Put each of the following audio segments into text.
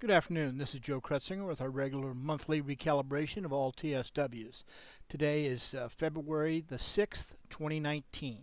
Good afternoon. This is Joe Kretzinger with our regular monthly recalibration of all TSWs. Today is February the 6th, 2019.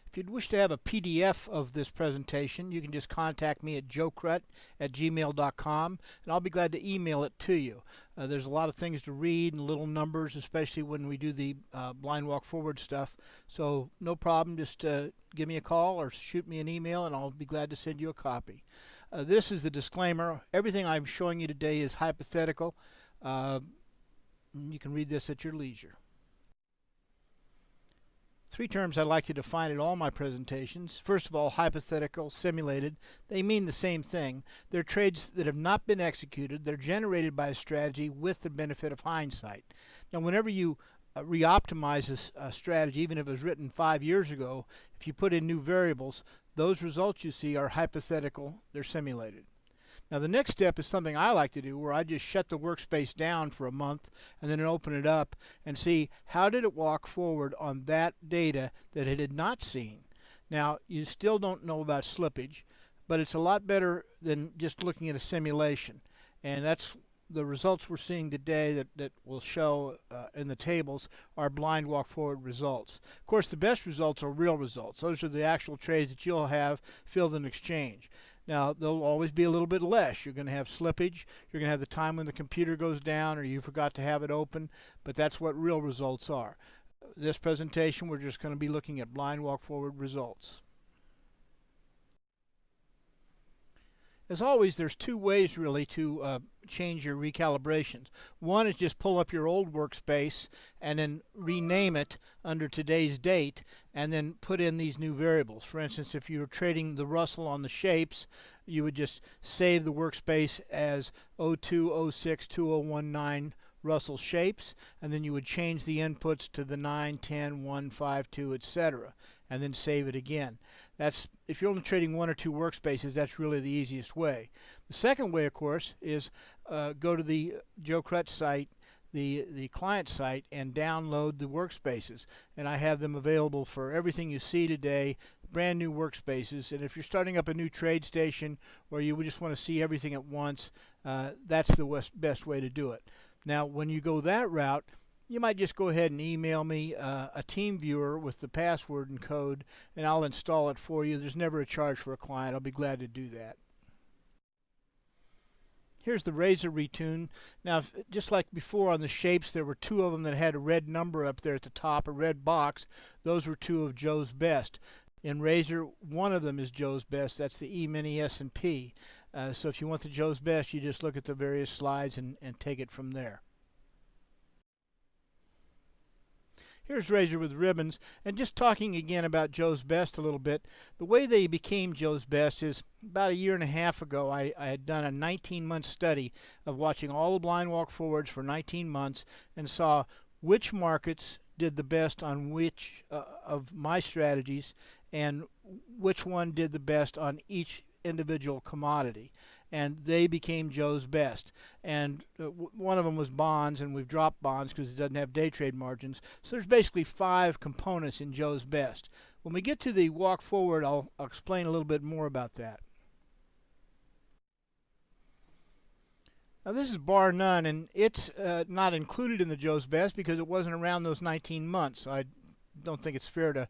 If you'd wish to have a PDF of this presentation, you can just contact me at joecrut@gmail.com, and I'll be glad to email it to you. There's a lot of things to read and little numbers, especially when we do the blind walk forward stuff. So no problem, just give me a call or shoot me an email, and I'll be glad to send you a copy. This is the disclaimer. Everything I'm showing you today is hypothetical. You can read this at your leisure. Three terms I like to define in all my presentations. First of all, hypothetical, simulated. They mean the same thing. They're trades that have not been executed. They're generated by a strategy with the benefit of hindsight. Now, whenever you re-optimize a strategy, even if it was written 5 years ago, if you put in new variables, those results you see are hypothetical. They're simulated. Now the next step is something I like to do, where I just shut the workspace down for a month and then open it up and see how did it walk forward on that data that it had not seen. Now you still don't know about slippage, but it's a lot better than just looking at a simulation, and that's the results we're seeing today that will show in the tables are blind walk forward results. Of course, the best results are real results. Those are the actual trades that you'll have filled in exchange. Now, there'll always be a little bit less. You're going to have slippage. You're going to have the time when the computer goes down or you forgot to have it open, but that's what real results are. This presentation, we're just going to be looking at blind walk forward results. As always, there's two ways really to change your recalibrations. One is just pull up your old workspace and then rename it under today's date and then put in these new variables. For instance, if you're trading the Russell on the shapes, you would just save the workspace as 02062019 Russell shapes, and then you would change the inputs to the 9, 10, 1, 5, 2, etc., and then save it again. That's if you're only trading one or two workspaces, that's really the easiest way. The second way, of course, is go to the Joe Crutch site, the client site, and download the workspaces. And I have them available for everything you see today, brand new workspaces. And if you're starting up a new trade station or you just want to see everything at once, that's the best way to do it. Now, when you go that route, you might just go ahead and email me a team viewer with the password and code, and I'll install it for you. There's never a charge for a client. I'll be glad to do that. Here's the razor retune. Now, just like before on the shapes, there were two of them that had a red number up there at the top, a red box. Those were two of Joe's best. In razor, one of them is Joe's best. That's the E-mini S&P. So if you want the Joe's best, you just look at the various slides and take it from there. Here's razor with ribbons, and just talking again about Joe's best a little bit. The way they became Joe's best is about a year and a half ago. I had done a 19-month study of watching all the blind walk forwards for 19 months and saw which markets did the best on which of my strategies and which one did the best on each individual commodity, and they became Joe's best. And one of them was bonds, and we've dropped bonds because it doesn't have day trade margins. So there's basically 5 components in Joe's best. When we get to the walk forward, I'll explain a little bit more about that. Now this is bar none, and it's not included in the Joe's best because it wasn't around those 19 months. So I don't think it's fair to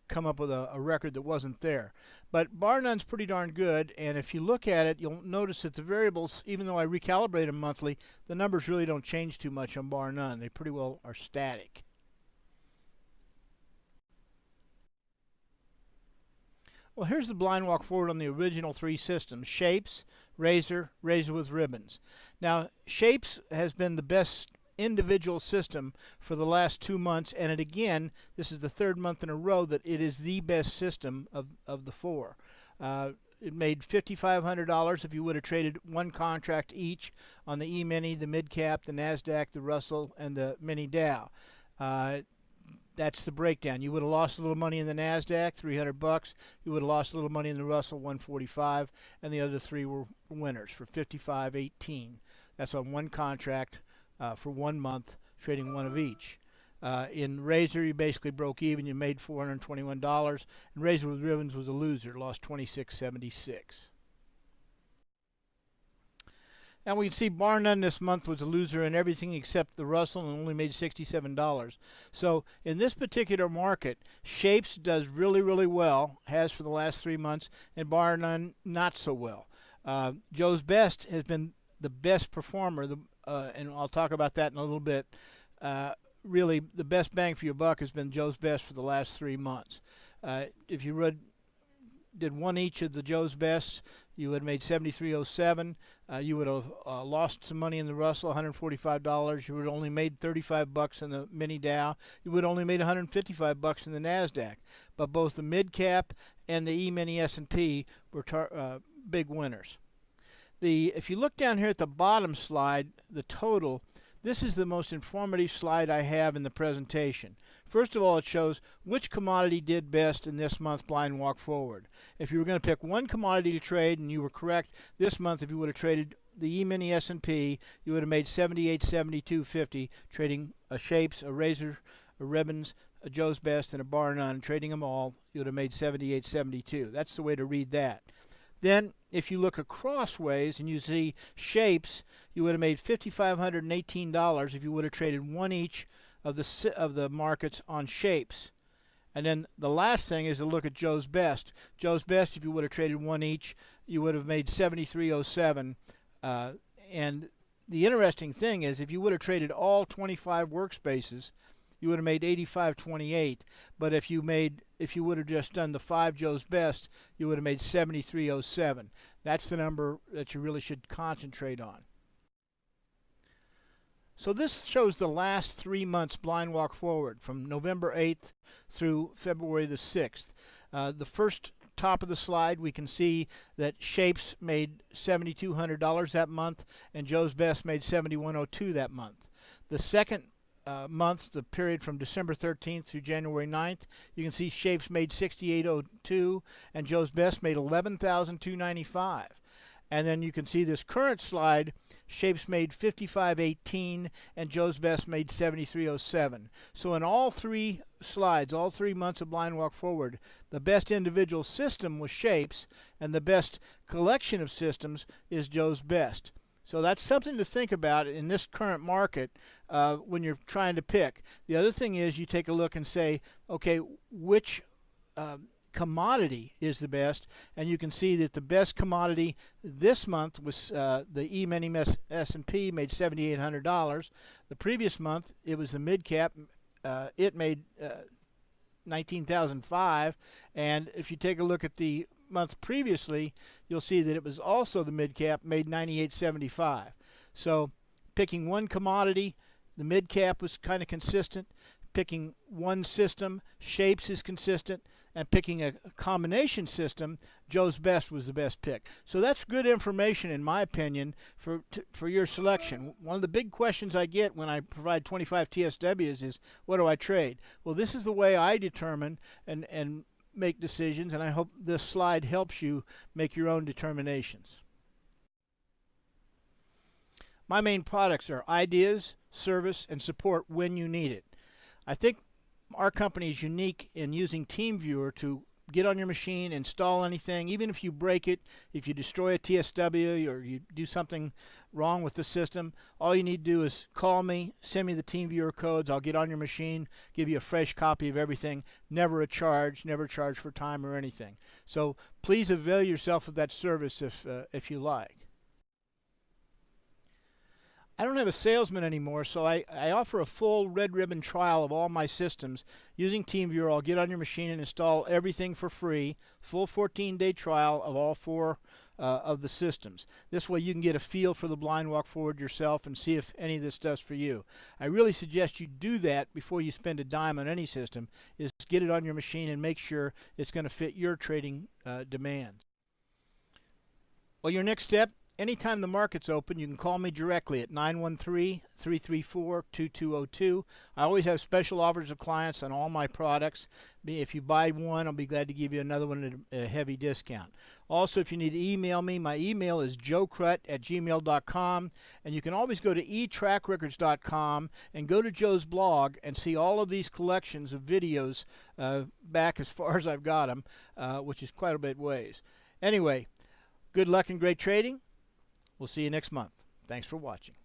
come up with a record that wasn't there. But bar none's pretty darn good, and if you look at it, you'll notice that the variables, even though I recalibrate them monthly, the numbers really don't change too much on bar none. They pretty well are static. Well, here's the blind walk forward on the original 3 systems: shapes, razor, razor with ribbons. Now, shapes has been the best individual system for the last 2 months, and again, this is the 3rd month in a row that it is the best system of the 4. It made $5,500 if you would have traded one contract each on the E-mini, the mid-cap, the NASDAQ, the Russell, and the mini Dow. That's the breakdown. You would have lost a little money in the NASDAQ, $300. You would have lost a little money in the Russell, $145, and the other 3 were winners for $55.18. That's on one contract for 1 month, trading one of each. In Razor, you basically broke even. You made $421. And Razor with Ribbons was a loser, lost $26.76. And we can see bar none this month was a loser in everything except the Russell and only made $67. So in this particular market, Shapes does really, really well, has for the last 3 months, and bar none not so well. Joe's Best has been the best performer, and I'll talk about that in a little bit. Really, the best bang for your buck has been Joe's Best for the last 3 months. If you did one each of the Joe's Bests, you would have made $73.07. You would have lost some money in the Russell, $145. You would have only made $35 in the mini Dow. You would have only made $155 in the NASDAQ. But both the mid cap and the E-mini S&P were big winners. If you look down here at the bottom slide, the total, this is the most informative slide I have in the presentation. First of all, it shows which commodity did best in this month blind walk forward. If you were going to pick one commodity to trade, and you were correct, this month if you would have traded the E-mini S&P, you would have made $78.72.50 trading a Shapes, a Razor, a Ribbons, a Joe's Best, and a bar none. Trading them all, you would have made $78.72. That's the way to read that. Then, if you look across ways and you see Shapes, you would have made $5,518 if you would have traded one each of the markets on Shapes. And then the last thing is to look at Joe's Best. Joe's Best, if you would have traded one each, you would have made $73.07. And the interesting thing is, if you would have traded all 25 workspaces, you would have made $85.28. But if you would have just done the 5 Joe's Best, you would have made $73.07. That's the number that you really should concentrate on. So this shows the last 3 months blind walk forward from November 8th through February the 6th. The first top of the slide, we can see that Shapes made $7,200 that month, and Joe's Best made $7,102 that month. The second month, the period from December 13th through January 9th, you can see Shapes made $68.02 and Joe's Best made $11,295. And then you can see this current slide, Shapes made $55.18 and Joe's Best made $73.07. So in all 3 slides, all 3 months of blind walk forward, the best individual system was Shapes, and the best collection of systems is Joe's Best. So that's something to think about in this current market when you're trying to pick. The other thing is you take a look and say, okay, which commodity is the best? And you can see that the best commodity this month was the E-mini S&P, made $7,800. The previous month, it was the mid cap. It made $19,005. And if you take a look at the month previously, you'll see that it was also the mid cap, made $98.75. So picking one commodity, the mid cap was kind of consistent. Picking one system, Shapes is consistent, and picking a combination system, Joe's Best was the best pick. So that's good information, in my opinion, for your selection. One of the big questions I get when I provide 25 TSWs is, what do I trade? Well, this is the way I determine and make decisions, and I hope this slide helps you make your own determinations. My main products are ideas, service, and support when you need it. I think our company is unique in using TeamViewer to get on your machine, install anything, even if you break it, if you destroy a TSW or you do something wrong with the system, all you need to do is call me, send me the TeamViewer codes, I'll get on your machine, give you a fresh copy of everything, never a charge, never charge for time or anything. So please avail yourself of that service if you like. I don't have a salesman anymore, so I offer a full red ribbon trial of all my systems. Using TeamViewer, I'll get on your machine and install everything for free. Full 14-day trial of all 4 of the systems. This way you can get a feel for the blind walk forward yourself and see if any of this does for you. I really suggest you do that before you spend a dime on any system, is get it on your machine and make sure it's going to fit your trading demands. Well, your next step, anytime the market's open, you can call me directly at 913-334-2202. I always have special offers to clients on all my products. If you buy one, I'll be glad to give you another one at a heavy discount. Also, if you need to email me, my email is joecrutt@gmail.com, and you can always go to etrackrecords.com and go to Joe's blog and see all of these collections of videos back as far as I've got them, which is quite a bit ways. Anyway, good luck and great trading. We'll see you next month. Thanks for watching.